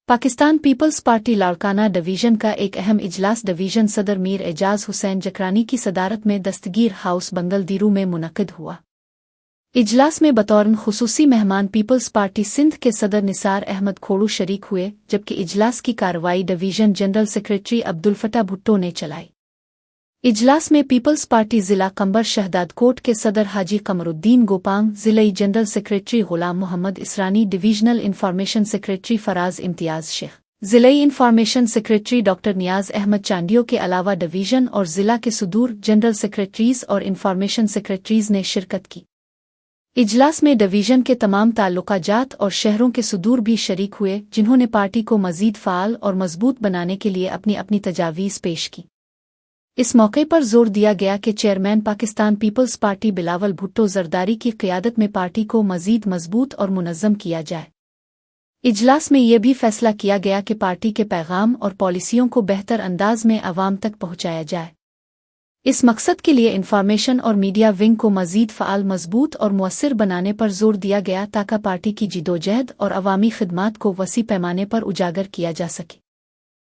Pakistan Peoples Party Larkana division का एक अहम इजलास डिवीजन सदर मीर एजाज हुसैन जकरानी की सदारत में दस्तगीर हाउस बंगल दीरू में मुनक्किद हुआ। इजलास में बतौर खुसूसी मेहमान पीपल्स पार्टी सिंध के सदर निसार अहमद खोड़ू शरीक हुए, जबकि इजलास की कार्रवाई division general secretary Abdulfatah Bhutto ने चलाई। इजलास में पीपल्स पार्टी जिला कंबर शहदादकोट के सदर हाजी कमरुद्दीन गोपांग, जिलाई general secretary Ghulam Muhammad Israni, divisional information secretary Faraz Imtiaz Shaikh, जिलाई information secretary doctor Niaz Ahmed Chandio के अलावा डिवीजन और जिला के सुदूर जनरल सेक्रेटरीज और इंफॉर्मेशन सेक्रेटरीज ने शिरकत की। इजलास में डिवीजन के तमाम ताल्लुकाजात और शहरों के सुदूर भी शरीक हुए, जिन्होंने पार्टी को मजीद फ़ाल और मजबूत बनाने के लिए अपनी अपनी तजावीज़ पेश की। इस मौके पर जोर दिया गया कि chairman Pakistan Peoples Party Bilawal Bhutto Zardari की क़ियादत में पार्टी को मजीद मजबूत और मुनज़्ज़म किया जाए। इजलास में यह भी फैसला किया गया कि पार्टी के पैगाम और पॉलिसियों को बेहतर अंदाज में अवाम तक पहुँचाया जाए। इस मकसद के लिए इंफॉर्मेशन और मीडिया विंग को मजीद फ़ाल, मजबूत और मुअस्सिर बनाने पर जोर दिया गया ताकि पार्टी की जिदोजहद और अवामी खिदमात को वसी पैमाने पर उजागर किया जा सके।